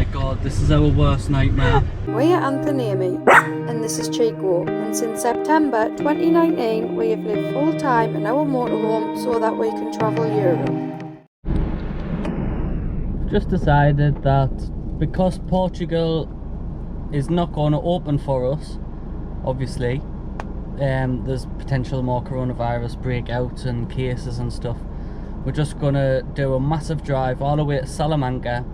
my god, this is our worst nightmare. We're Anth and Amy, and this is Chico, and since September 2019 we have lived full time in our motorhome so that we can travel Europe. Just decided that because Portugal is not going to open for us, obviously, there's potential more coronavirus breakouts and cases and stuff. We're just going to do a massive drive all the way to Salamanca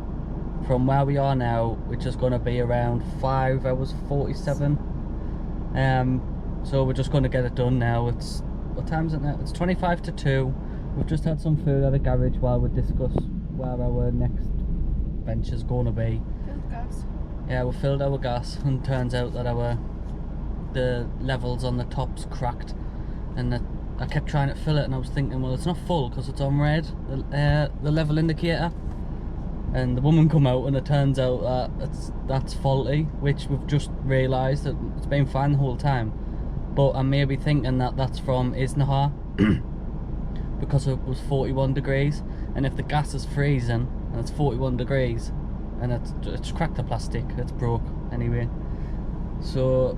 from where we are now, which is going to be around 5 hours 47. So we're just going to get it done now. It's, what time is it now? It's 25 to 2. We've just had some food at the garage while we discuss where our next venture's going to be. Filled gas. Yeah, we filled our gas, and turns out that the levels on the top's cracked, and I kept trying to fill it, and I was thinking, well, it's not full because it's on red, the level indicator. And the woman come out, and it turns out that that's faulty, which we've just realised that it's been fine the whole time. But I may be thinking that that's from Isnaha because it was 41 degrees, and if the gas is freezing and it's 41 degrees and it's cracked the plastic, it's broke anyway. So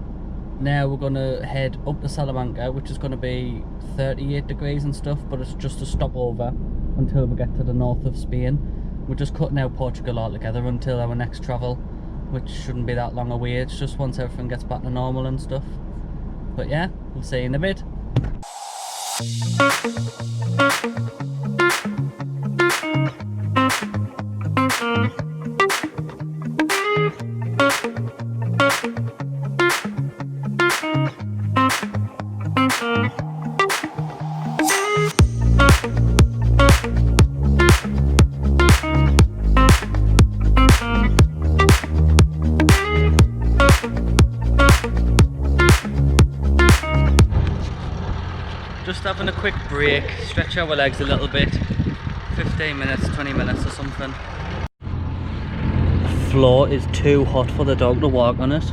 now we're gonna head up to Salamanca, which is gonna be 38 degrees and stuff, but it's just a stopover until we get to the north of Spain. We're just cutting out Portugal altogether until our next travel, which shouldn't be that long away. It's just once everything gets back to normal and stuff. But yeah, we'll see you in a bit. Just having a quick break, stretch our legs a little bit. 15 minutes, 20 minutes or something. The floor is too hot for the dog to walk on it.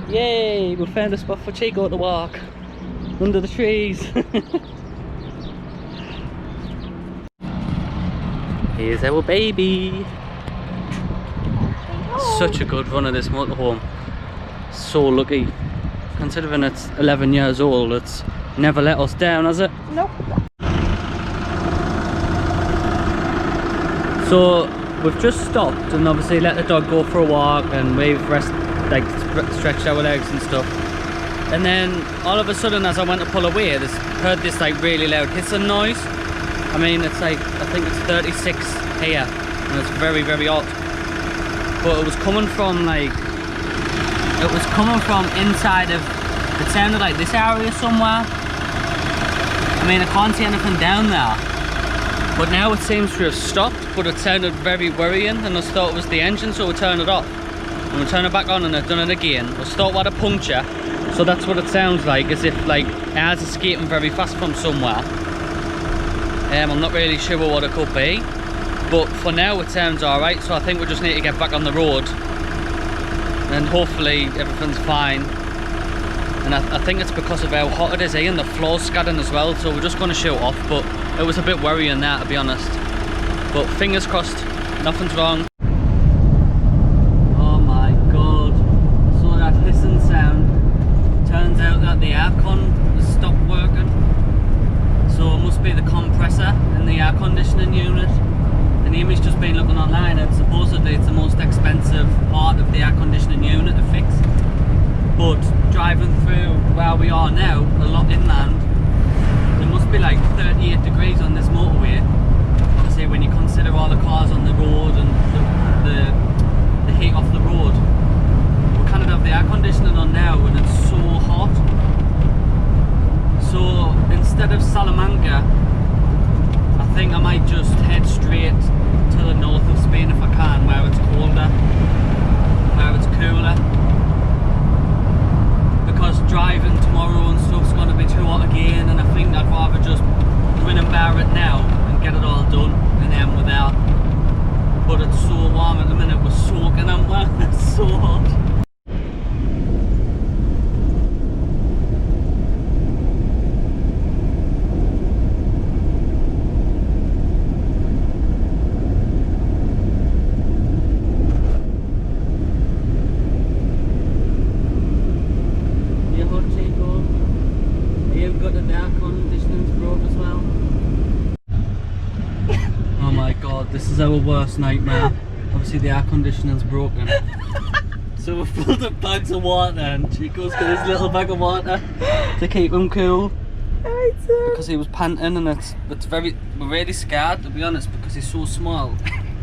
Yay! We found a spot for Chico to walk under the trees. Here's our baby. Such a good run of this motorhome. So lucky. Considering it's 11 years old, it's never let us down, has it? Nope. So we've just stopped and obviously let the dog go for a walk, and we've stretched our legs and stuff. And then all of a sudden, as I went to pull away, heard this like really loud hissing noise. I mean, it's like, I think it's 36 here, and it's very, very hot. But it was coming from like, it was coming from inside of, it sounded like this area somewhere. I mean, I can't see anything down there. But now it seems to have stopped, but it sounded very worrying, and I thought it was the engine, so we turned it off. And we turned it back on, and I've done it again. I thought we had a puncture, so that's what it sounds like, as if like air's escaping very fast from somewhere. I'm not really sure what it could be, but for now it sounds alright, so I think we just need to get back on the road. And hopefully everything's fine. And I think it's because of how hot it is here, and the floor's scattering as well, so we're just going to show it off. But it was a bit worrying there, to be honest. But fingers crossed, nothing's wrong. Oh my god, so that hissing sound, turns out that the aircon has stopped working. So it must be the compressor in the air conditioning unit. And Amy's just been looking online, and supposedly it's the most expensive part of the air conditioning unit to fix. But driving through where we are now, a lot inland, there must be like 38 degrees on this motorway. Obviously when you consider all the cars on the road and the heat off the road. We kind of have the air conditioning on now, and it's so hot. So instead of Salamanca, I think I might just head straight to the north of Spain if I can, where it's colder, where it's cooler. Because driving tomorrow and stuff's going to be too hot again, and I think I'd rather just grin and bear it now and get it all done, and then we're there. But it's so warm at the minute, we're soaking, aren't we? It's so hot. god, this is our worst nightmare. Obviously the air conditioning's broken. So we've filled up bags of water and Chico's got his little bag of water to keep him cool. Because he was panting and we're really scared to be honest because he's so small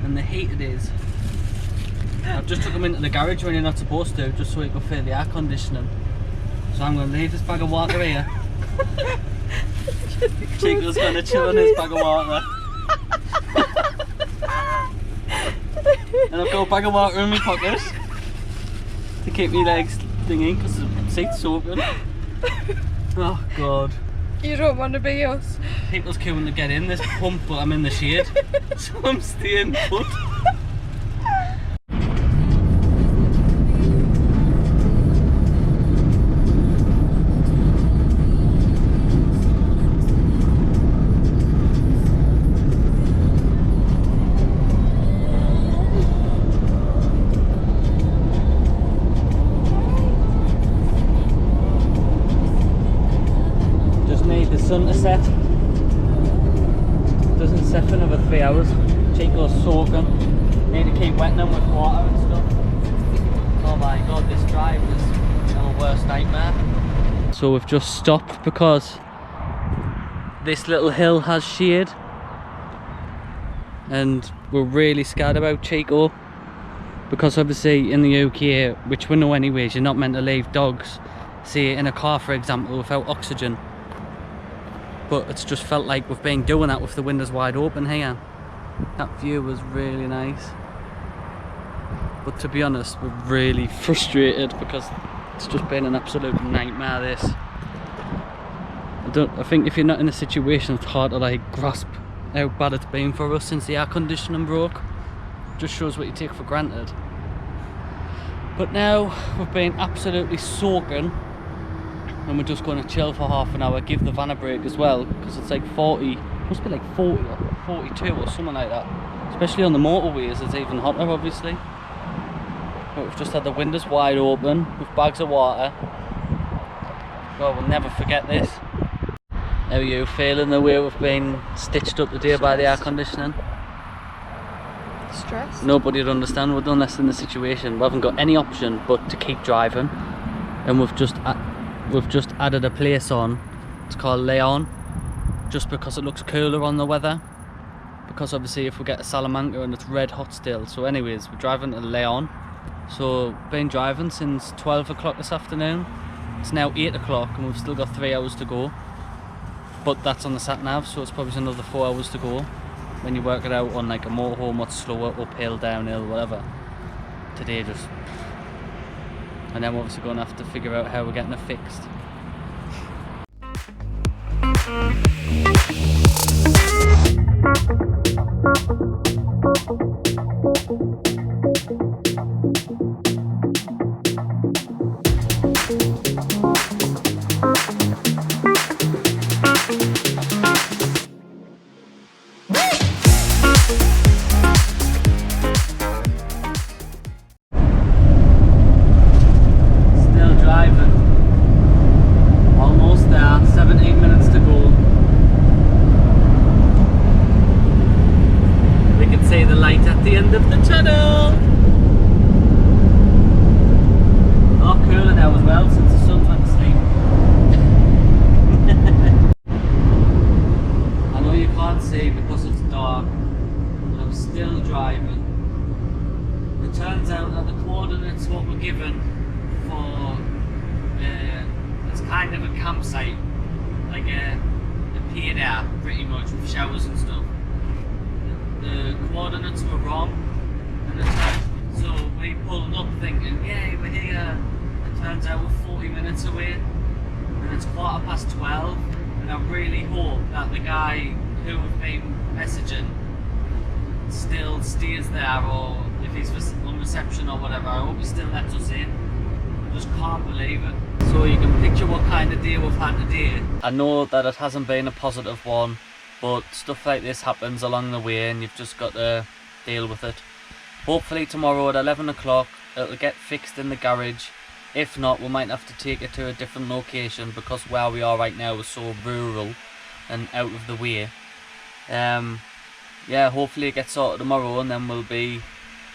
and the heat it is. I've just took him into the garage when you're not supposed to, just so he could feel the air conditioning. So I'm going to leave this bag of water here. Chico's going to chill in his bag of water. And I've got a bag of water in my pocket to keep my legs thingy because the seat's soaking. Oh god. You don't want to be us. People's queuing to get in this pump, but I'm in the shade, so I'm staying put. Sun to set. Doesn't set for another 3 hours. Chico's soaking. Need to keep wetting them with water and stuff. Oh my god, this drive is our worst nightmare. So we've just stopped because this little hill has shade and we're really scared about Chico because obviously in the UK, which we know anyways, you're not meant to leave dogs, say in a car for example, without oxygen. But it's just felt like we've been doing that with the windows wide open here. That view was really nice. But to be honest, we're really frustrated because it's just been an absolute nightmare this. I think if you're not in a situation, it's hard to like grasp how bad it's been for us since the air conditioning broke. It just shows what you take for granted. But now we've been absolutely soaking. And we're just going to chill for half an hour, give the van a break as well, because it's like 40, must be like 40 or 42 or something like that. Especially on the motorways, it's even hotter obviously. But we've just had the windows wide open with bags of water. God, we'll never forget this. How are you feeling the way we've been stitched up today by the air conditioning? Stressed? Nobody would understand, we're done less in the situation. We haven't got any option but to keep driving. And we've just added a place on, it's called Leon, just because it looks cooler on the weather, because obviously if we get a Salamanca and it's red hot still. So anyways, we're driving to Leon, so been driving since 12 o'clock this afternoon. It's now 8 o'clock and we've still got 3 hours to go, but that's on the sat nav, so it's probably another 4 hours to go when you work it out on like a motorhome, what's slower, uphill, downhill, whatever. Today just, and then we're obviously going to have to figure out how we're getting it fixed. Almost there, 17 minutes to go. We can see the light at the end of the tunnel. Oh, cooler now as well since the sun's went to sleep. I know you can't see because it's dark, but I'm still driving. It turns out that the coordinates what we're given for it's kind of a campsite, like a pier there, pretty much, with showers and stuff. The coordinates were wrong, and so we pulled up thinking, yay, we're here. It turns out we're 40 minutes away, and it's 12:15, and I really hope that the guy who we've been messaging still stays there, or if he's on reception or whatever, I hope he still lets us in. I just can't believe it. So you can picture what kind of day we've had today. I know that it hasn't been a positive one, but stuff like this happens along the way and you've just got to deal with it. Hopefully tomorrow at 11 o'clock it'll get fixed in the garage. If not, we might have to take it to a different location because where we are right now is so rural and out of the way. yeah, hopefully it gets sorted tomorrow, and then we'll be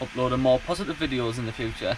uploading more positive videos in the future.